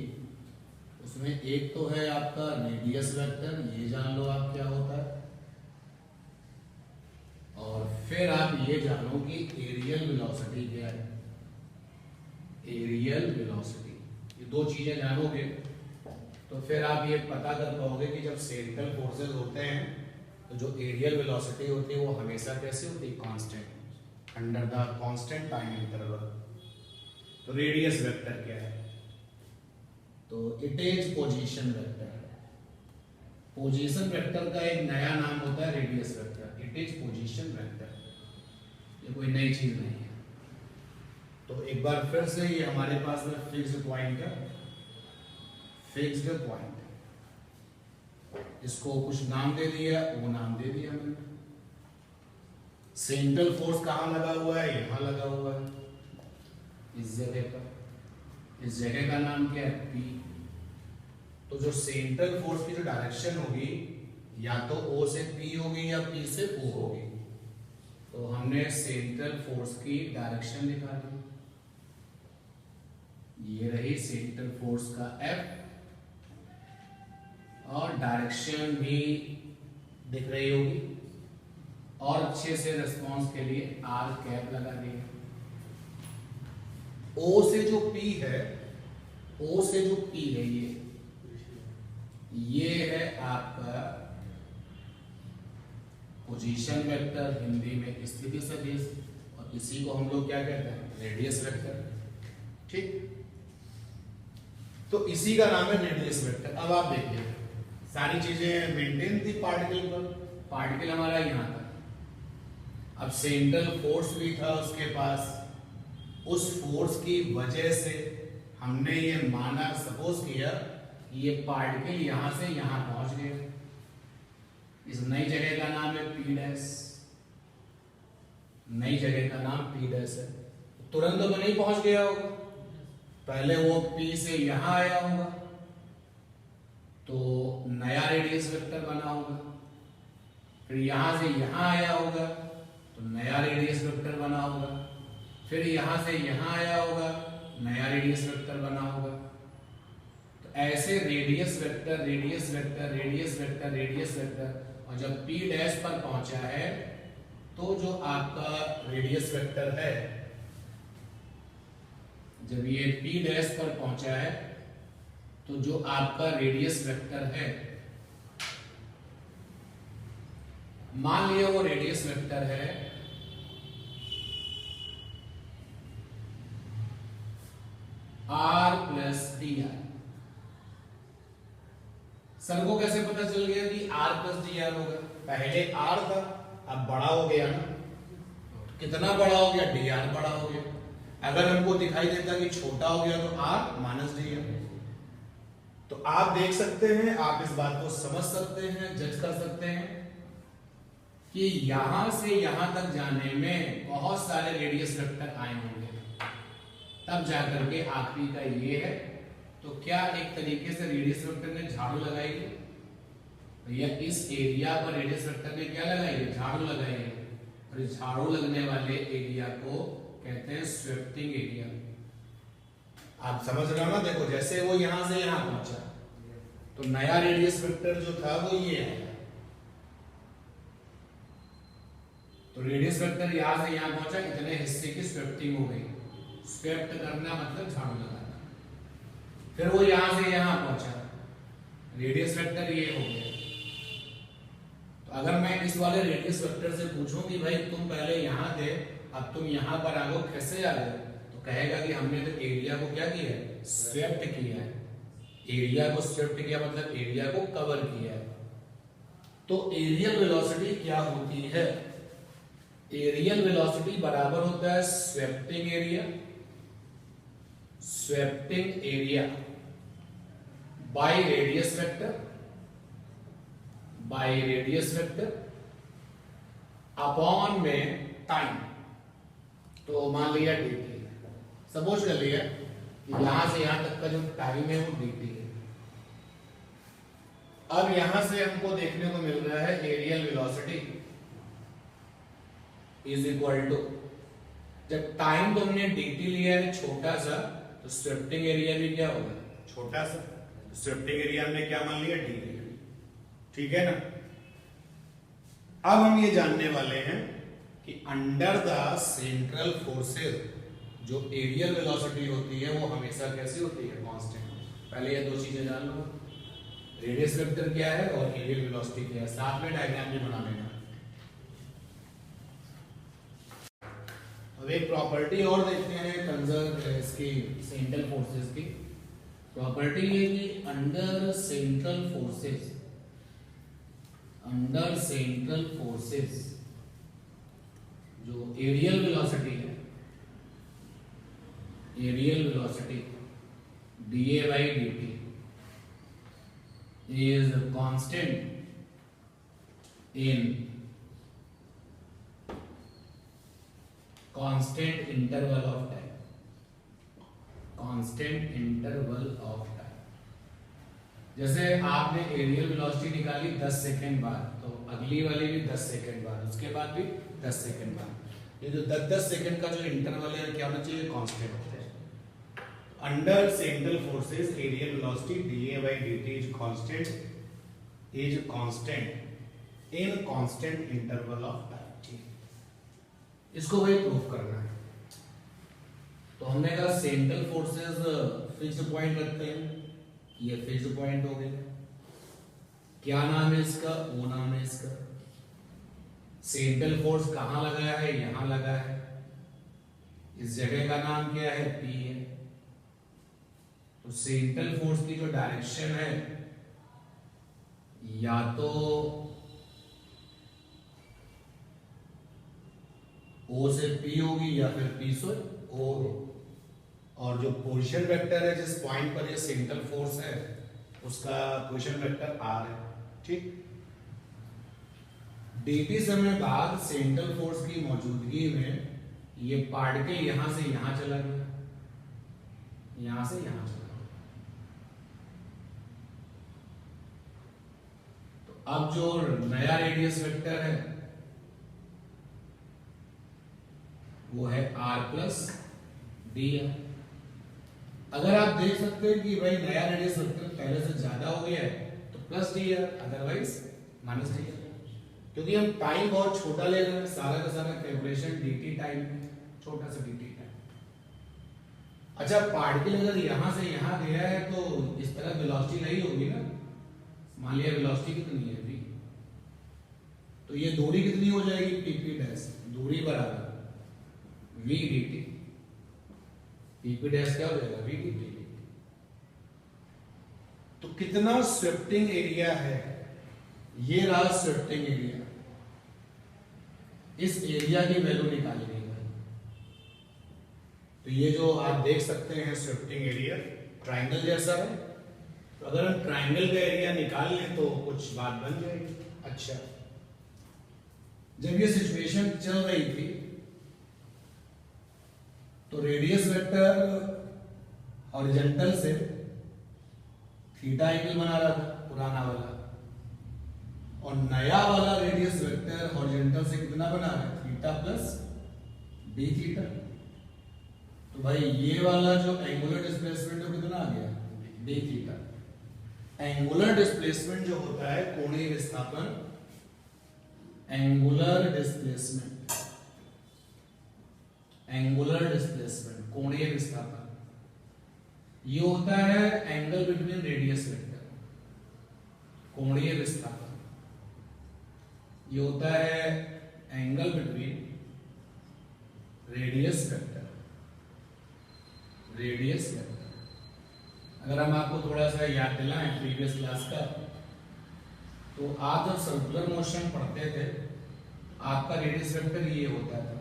उसमें एक तो है आपका रेडियस वेक्टर, ये जान लो आप क्या होता है, और फिर आप ये जानो कि एरियल वेलोसिटी क्या है। एरियल वेलोसिटी, ये दो चीजें जानोगे तो फिर आप ये पता कर पाओगे कि जब सेंट्रल फोर्सेस होते हैं तो जो एरियल वेलोसिटी होती है वो हमेशा कैसे होती है, constant, under the constant time interval. तो रेडियस वेक्टर क्या है, तो it is position vector. Position vector का एक नया नाम होता है radius vector, it is position vector, ये कोई नई चीज नहीं है। तो एक बार फिर से ये हमारे पास में फिक्स्ड पॉइंट है, फिक्स्ड पॉइंट, इसको कुछ नाम दे दिया, वो नाम दे दिया मैंने। सेंट्रल फोर्स कहां लगा हुआ है, यहां लगा हुआ है, इस जगह पर। इस जगह का नाम क्या है, P। तो जो सेंट्रल फोर्स की जो डायरेक्शन होगी या तो O से P होगी या P से O होगी। तो हमने सेंट्रल फोर्स की डायरेक्शन निकाली, ये रही सेंट्रल फोर्स का F, और डायरेक्शन भी दिख रही होगी, और अच्छे से रिस्पांस के लिए R कैप लगा दिया। O से जो P है, O से जो P है, ये है आपका पोजीशन वेक्टर, हिंदी में स्थिति सदिश, और इसी को हम लोग क्या कहते हैं, रेडियस वेक्टर। ठीक, तो इसी का नाम है रेडियस वेक्टर। अब आप देखिए सारी चीजें मेंटेन थी पार्टिकल पर, पार्टिकल हमारा यहां था, अब सेंट्रल फोर्स भी था उसके पास, उस फोर्स की वजह से हमने ये माना, सपोज किया कि ये पार्टिकल यहां से यहां पहुंच गया। इस नई जगह का नाम है P डैश, नई जगह का नाम P डैश है। तुरंत तो नहीं पहुंच गया होगा, पहले वो P से यहां आया होगा, तो नया रेडियस वेक्टर बना होगा, फिर यहां से यहां आया होगा तो नया रेडियस वेक्टर बना होगा, फिर यहां से यहां आया होगा, नया रेडियस वेक्टर बना होगा। तो ऐसे radius vector, radius vector, radius vector, radius vector, और जब P डैश पर पहुंचा है तो जो आपका रेडियस वेक्टर है, जब ये P डैश पर पहुंचा है तो जो आपका रेडियस वेक्टर है, मान लिया वो रेडियस वेक्टर है R प्लस dr। सर को कैसे पता चल गया कि R प्लस dr होगा, पहले R था अब बड़ा हो गया ना, कितना बड़ा हो गया, dr बड़ा हो गया। अगर हमको दिखाई देता कि छोटा हो गया तो R माइनस dr। तो आप देख सकते हैं, आप इस बात को समझ सकते हैं, जज कर सकते हैं कि यहां से यहां तक जाने में बहुत सारे रेडियस वेक्टर आए होंगे, तब जाकर के आखिरी का ये है। तो क्या एक तरीके से रेडियस वेक्टर ने झाड़ू लगाई है, या इस एरिया पर रेडियस वेक्टर ने क्या लगाई है, झाड़ू लगाई है, और इस झाड़ू लगने वाले एरिया को कहते हैं स्वेप्टिंग एरिया। आप समझ रहे हो ना, देखो जैसे वो यहां से यहां पहुंचा तो नया रेडियस वेक्टर जो था वो ये है, तो रेडियस वेक्टर यहां से यहां पहुंचा, इतने हिस्से की स्वेप्टिंग हो गई। स्वेप्ट करना मतलब झाड़ू लगाना। फिर वो यहां से यहां पहुंचा, रेडियस वेक्टर ये हो गया। तो अगर मैं इस वाले रेडियस वेक्टर से पूछूं कि भाई तुम पहले यहां थे अब तुम यहां पर आ गए, कैसे आ गए, तो कहेगा कि हमने तो एरिया को क्या किया है, स्वेप्ट किया है। एरिया को स्वेप्ट किया मतलब एरिया को कवर किया है। तो एरियल वेलोसिटी क्या होती है, एरियल वेलोसिटी बराबर होता है swepting area, swepting area by radius vector, by radius vector upon में टाइम। तो मान लिया dt, सपोज कर लिया कि यहां से यहां तक का जो टाइम है वो dt है। अब यहां से हमको देखने को मिल रहा है areal velocity is equal to, जब टाइम तुमने dt लिया है छोटा सा तो स्वेप्टिंग एरिया भी क्या होगा, छोटा सा। स्वेप्टिंग एरिया हमने क्या मान लिया, d लिया, ठीक है ना। अब हम ये जानने वाले हैं कि अंडर द सेंट्रल फोर्सेस जो एरियल वेलोसिटी होती है वो हमेशा कैसी होती है, कांस्टेंट। पहले ये दो चीजें जान लो, रेडियस वेक्टर क्या है और एरियल वेलोसिटी क्या है, साथ में डायग्राम भी बना लेना। अब एक प्रॉपर्टी और देखते हैं कंजर्व इसकी सेंट्रल फोर्सेस की। प्रॉपर्टी ये कि अंडर सेंट्रल फोर्सेस जो एरियल वेलोसिटी है, areal velocity dA by dt is constant interval of time, जैसे आपने एरियल वेलोसिटी निकाली 10 सेकेंड बाद, तो अगली वाली भी 10 सेकेंड बाद, उसके बाद भी 10 सेकेंड बाद, ये जो 10-10 सेकेंड का जो इंटरवल है क्या होना चाहिए, कांस्टेंट होता है। Under central forces areal velocity dA by dt is constant in constant interval of time। इसको वही प्रूफ करना है। तो हमने कहा सेंट्रल फोर्सेस फिक्स्ड पॉइंट रखते हैं, ये फिक्स्ड पॉइंट हो गया। क्या नाम है इसका, वो नाम है इसका। सेंट्रल फोर्स कहां लगा है, यहां लगा है। इस जगह का नाम क्या है, P है। तो सेंट्रल फोर्स की जो डायरेक्शन है या तो O से P होगी या फिर P से O, और जो पोजीशन वेक्टर है जिस पॉइंट पर ये सेंट्रल फोर्स है उसका पोजीशन वेक्टर R है। ठीक, dt समय बाद सेंट्रल फोर्स की मौजूदगी में ये पार्टिकल यहां से यहां चला गया, यहां से यहां चला गया। तो अब जो नया रेडियस वेक्टर है वो है r प्लस डी। अगर आप देख सकते हैं कि भाई नया रेडियस वेक्टर पहले से ज्यादा हो गया है तो प्लस डी है, अदरवाइज माइनस डी है, क्योंकि हम टाइम बहुत छोटा ले रहे हैं। सारा का सारा कैलकुलेशन dt टाइम, छोटा सा dt टाइम। अच्छा, पार्टिकल अगर यहां से यहां गया है तो इस तरह वेलोसिटी नहीं होगी ना। मान लिया वेलोसिटी कितनी है v, तो ये दूरी कितनी हो जाएगी, pp डैश, दूरी बराबर v dt। pp डैश क्या हो जाएगा, v dt। तो कितना स्वेप्टिंग एरिया है, ये रहा स्वेप्टिंग एरिया। इस एरिया की वैल्यू निकालनी है। तो ये जो आप देख सकते हैं स्वेप्टिंग एरिया ट्राइंगल जैसा है। तो अगर हम ट्राइंगल का एरिया निकाल लें तो कुछ बात बन जाएगी। अच्छा, जब ये सिचुएशन चल रही थी तो रेडियस वेक्टर हॉरिजॉन्टल से थीटा एंगल बना रहा था पुराना वाला, और नया वाला रेडियस वेक्टर हॉरिजॉन्टल से कितना बना रहा है, थीटा प्लस डी थीटा। तो भाई ये वाला जो एंगुलर डिस्प्लेसमेंट है कितना आ गया, डी थीटा। एंगुलर डिस्प्लेसमेंट जो होता है कोणीय विस्थापन, एंगुलर डिस्प्लेसमेंट कोणीय विस्थापन, ये होता है एंगल बिटवीन रेडियस वेक्टर। कोणीय विस्थापन ये होता है एंगल बिटवीन रेडियस वेक्टर। अगर हम आपको थोड़ा सा याद दिलाएं प्रीवियस क्लास का, तो आप जब सर्कुलर मोशन पढ़ते थे आपका रेडियस वेक्टर ये होता था,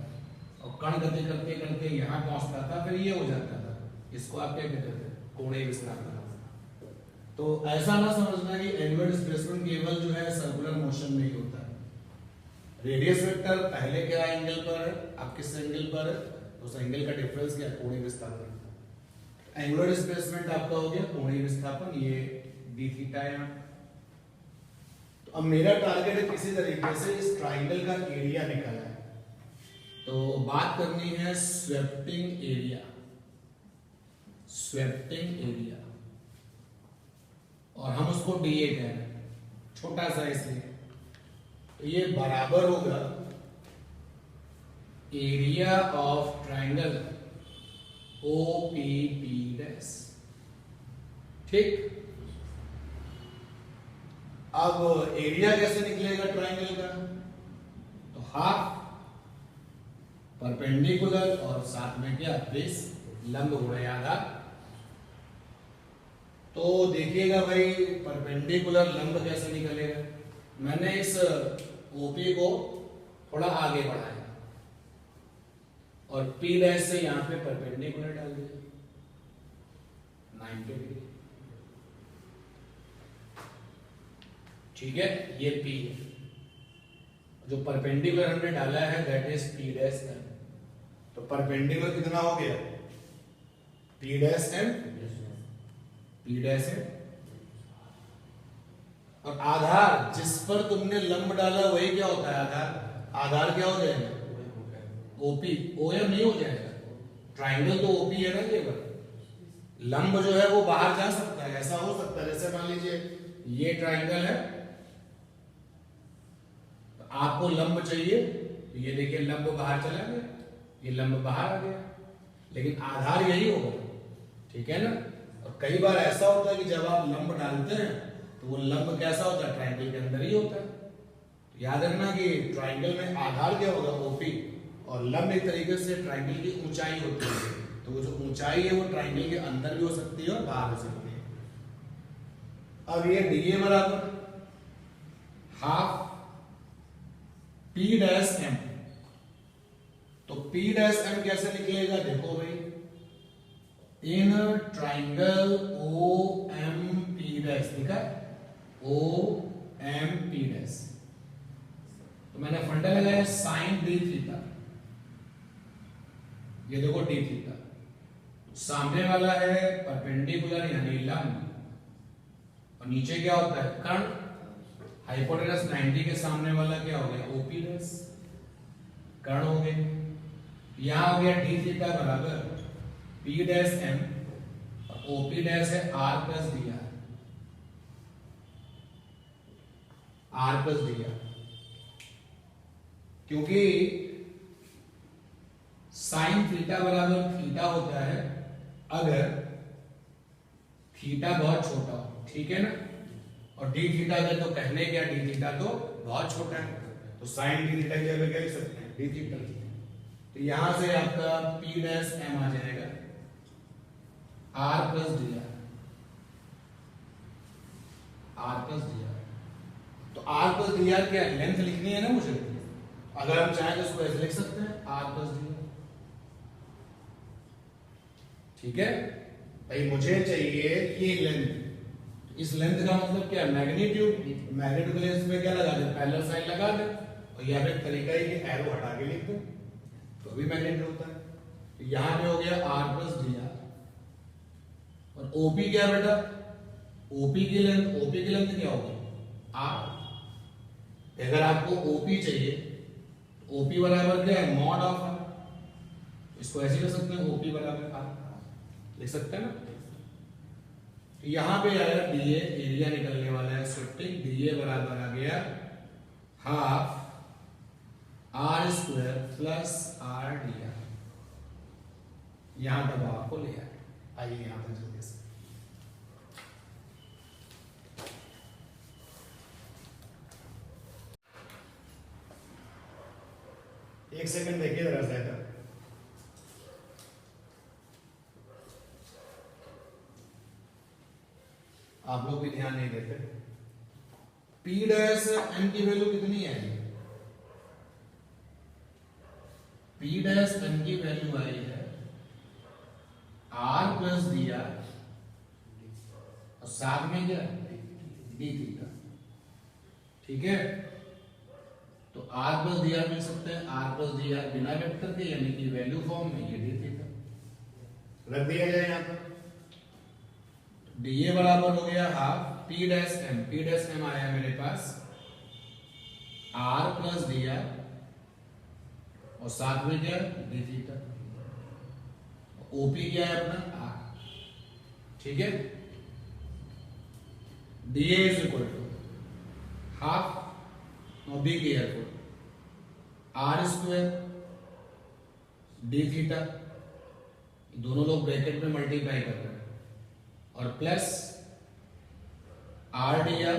और कण गति करते करते यहाँ पहुंचता था, फिर ये हो जाता था। इसको आप क्या कहते थे, कोणीय विस्थापन। तो ऐसा ना समझना कि एंगुलर डिस्प्लेसमेंट केवल जो है सर्कुलर मोशन में ही होता है। रेडियस वेक्टर पहले क्या एंगल पर है, अब किस एंगल पर है, उस एंगल का डिफरेंस क्या, कोणीय विस्थापन। एंगुलर डिस्प्लेसमेंट आपका हो गया कोणीय विस्थापन, ये डी थीटा है। तो अब मेरा टारगेट है किसी तरीके से इस ट्राइंगल का एरिया निकालना है। तो बात करनी है स्वेप्टिंग एरिया, और हम उसको डीए कह रहे हैं, छोटा सा इसलिए। तो ये बराबर होगा area of triangle OPP dash. ठीक, अब एरिया कैसे निकलेगा ट्राइंगल का? तो हाफ परपेंडिकुलर और साथ में क्या बेस, लंब गुणा आधार। तो देखिएगा भाई परपेंडिकुलर लंब कैसे निकलेगा। मैंने इस ओपी को थोड़ा आगे बढ़ाया और पी डैश से यहां पे परपेंडिकुलर डाल दिया 90 डिग्री। ठीक है, ये P है, जो परपेंडिकुलर हमने डाला है that is P dash M। तो परपेंडिकुलर कितना हो गया? P dash M, P dash M। और आधार जिस पर तुमने लंब डाला वही क्या होता है? आधार। आधार क्या हो जाएगा? ओपी। ओएम नहीं हो जाएगा, ट्राइंगल तो ओपी है ना केवल। लंब जो है वो बाहर जा सकता है, ऐसा हो सकता है जैसे मान लीजिए ये ट्राइंगल है, आपको लंब चाहिए तो ये देखिए लंब बाहर चला गया, ये लंब बाहर आ गया, लेकिन आधार यही होगा। ठीक है ना? और कई बार ऐसा होता है कि जब आप लंब डालते हैं तो वो लंब कैसा होता है? ट्राइंगल के अंदर ही होता है। तो याद रखना कि ट्राइंगल में आधार क्या होगा? ओपी, और लंब एक तरीके से ट्राइंगल की ऊंचाई होती है। तो वो जो ऊंचाई है वो ट्राइंगल के अंदर भी हो सकती है और बाहर हो सकती है। अब ये डी बराबर हाफ P डैश M। तो P डैश M कैसे निकलेगा? देखो भाई, इन ट्राइंगल OMP डैश लिखा, OMP डैश। तो मैंने फंडा लगाया साइन डी थीटा। ये देखो डी थीटा, सामने वाला है परपेंडिकुलर यानी लंब, और नीचे क्या होता है? कर्ण। हाइपोटेनस 90 के सामने वाला क्या हो गया? ओपी डैश, कर्ण हो गए। यहां हो गया डी थीटा बराबर पी डैश एम, और ओपी डैश है R plus D R, R plus D R. क्योंकि साइन थीटा बराबर थीटा होता है अगर थीटा बहुत छोटा हो। ठीक है ना? और डी थीटा का तो कहने क्या, डी थीटा तो बहुत छोटा है, तो साइन डी थीटा की जगह क्या लिख सकते हैं? D theta. तो यहां से आपका पी डैश एम आ जाएगा R plus D R, R plus D R. तो आर प्लस डी आर क्या लेंथ लिखनी है ना मुझे, अगर हम चाहें तो इसको ऐसे लिख सकते हैं आर प्लस डी आर। ठीक है भाई, मुझे चाहिए ये लेंथ। इस लेंथ का मतलब क्या है? मैग्नीट्यूड। मैग्नीट्यूड के लिए क्या लगा दे? पैरेलल साइन लगा दे, और यहां पे तरीका है कि एरो हटा के लिख दो तो भी मैग्नीट्यूड होता है। तो यहां पे हो गया आर प्लस डी आर, और ओपी क्या बेटा? ओपी की लेंथ क्या होगी? आर। अगर आपको ओपी चाहिए, ओपी बराबर क्या है? Mod of R. इसको ऐसे लिख सकते हैं, ओपी बराबर आर लिख सकते हैं ना। तो यहां पे आया डीए, एरिया निकलने वाला है स्क्रिप्टिंग। डीए बराबर आ गया half R square plus R D R. यहां तक आपको ले आए। आइए यहां तक जल्दी से। एक सेकंड देखिए जरा सा, आप लोग भी ध्यान नहीं देते। P डैश M की वैल्यू कितनी है? P डैश M की वैल्यू आई है R प्लस डी आर, और साथ में क्या? D theta. ठीक है, तो R प्लस डी आर मिल सकते हैं। R प्लस डी आर बिना वेक्टर के यानी कि वैल्यू फॉर्म में, ये डी थीटा रख दिया जाए यहां पर। डीए बराबर हो गया half P dash M. P dash M आया मेरे पास आर प्लस डी आर, और साथ में क्या? D theta. ओपी क्या है अपना? आर। ठीक है, dA is equal to half, और be careful, R square D theta, दोनों लोग ब्रैकेट में मल्टीप्लाई कर रहे हैं, और plus R D R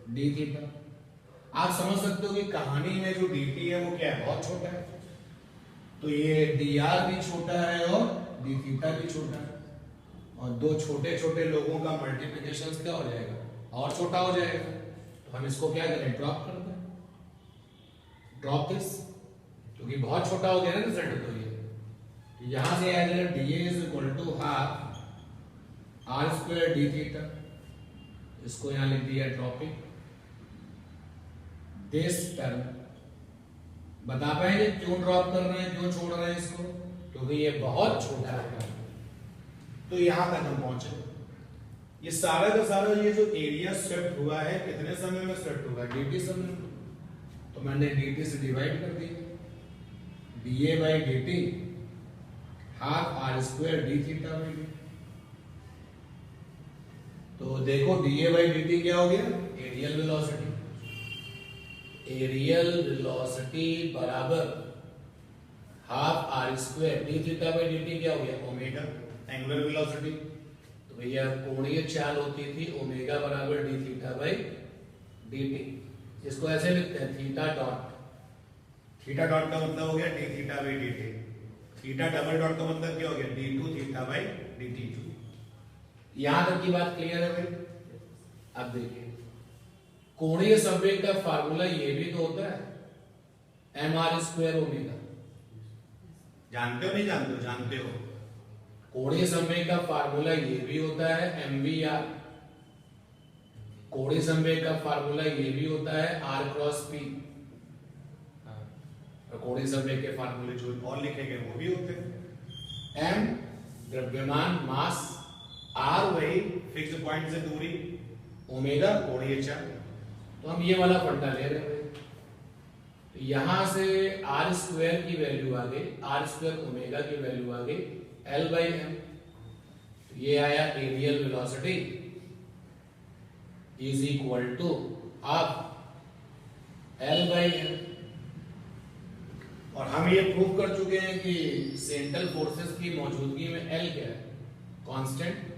d theta. आप समझ सकते हो कि कहानी में जो dt है वो क्या है, बहुत छोटा है, तो ये dr भी छोटा है और d थीटा भी छोटा है, और दो छोटे छोटे लोगों का मल्टीप्लिकेशन क्या हो जाएगा, और छोटा हो जाएगा। तो हम इसको क्या करें, ड्रॉप कर दें, ड्रॉप दिस, क्योंकि बहुत छोटा हो गया ना रिजल्ट। तो ये यहां से आ जाएगा D is equal to half R square D theta, इसको यहां लिख दिया ड्रॉपिंग दिस टर्म। बता पाएंगे क्यों ड्रॉप कर रहे हैं, क्यों छोड़ रहे हैं इसको, क्योंकि ये बहुत छोटा है। तो यहां तक हम पहुंचे। ये सारा का सारा ये जो एरिया स्वेप्ट हुआ है कितने समय में स्वेप्ट हुआ है, dt समय में। तो मैंने dt से डिवाइड कर दिया, dA by dt half R square D theta by D. तो देखो dA बाई dt क्या हो गया, एरियल वेलोसिटी। एरियल वेलोसिटी बराबर half R square D theta by dt क्या हो गया, ओमेगा एंगुलर वेलोसिटी। तो भैया कोणीय चाल होती थी ओमेगा बराबर डी थीटा बाई dt। इसको ऐसे लिखते हैं थीटा डॉट, थीटा डॉट का मतलब हो गया D theta by dt, theta double dot का मतलब क्या हो गया, d2 थीटा बाई dt2। यहां तक की बात क्लियर है भाई। अब देखिए कोणीय संवेग का फार्मूला ये भी तो होता है एम आर स्क्वायर ओमेगा, जानते हो नहीं जानते हो, जानते हो। कोणीय संवेग का फार्मूला ये भी होता है एम वी आर, कोणीय संवेग का फार्मूला ये भी होता है आर क्रॉस पी, और कोणीय संवेग के फार्मूले जो और लिखे गए वो भी होते हैं। एम द्रव्यमान मास, आर वही फिक्स्ड पॉइंट से दूरी, ओमेगा कोणीय चाल। तो हम ये वाला फंडा ले रहे हैं। तो यहां से आर स्क्वायर की वैल्यू आ गई, आर स्क्वायर ओमेगा की वैल्यू आ गई एल बाई एम। तो ये आया areal velocity is equal to half L by M. और हम ये प्रूव कर चुके हैं कि सेंट्रल फोर्सेस की मौजूदगी में एल क्या है, कांस्टेंट,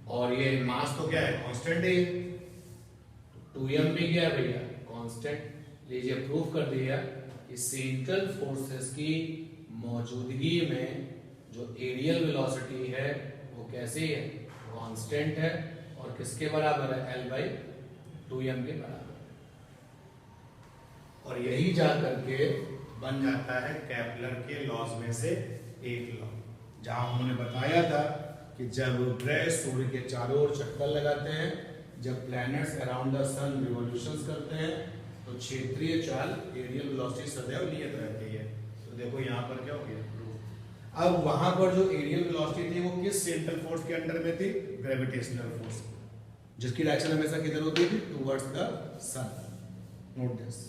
और ये मास तो क्या है, कांस्टेंट है। 2m भी क्या है भैया, कांस्टेंट। लीजिए प्रूव कर दिया कि सेंट्रल फोर्सेस की मौजूदगी में जो एरियल वेलोसिटी है वो कैसी है, कांस्टेंट है, और किसके बराबर है, L बाई 2m के बराबर। और यही जा करके बन जाता है केपलर के लॉज में से एक लॉ, जहां उन्होंने बताया था कि जब ग्रह सूर्य के चारों ओर चक्कर लगाते हैं, जब planets around the sun revolutions करते हैं, तो क्षेत्रीय चाल एरियल वेलोसिटी सदैव नियत रहती है। तो देखो यहाँ पर क्या हो गया प्रूफ। अब वहां पर जो एरियल वेलोसिटी थी वो किस सेंट्रल फोर्स के अंडर में थी, ग्रेविटेशनल फोर्स, जिसकी डायरेक्शन हमेशा किधर होती थी, towards the sun. Note this.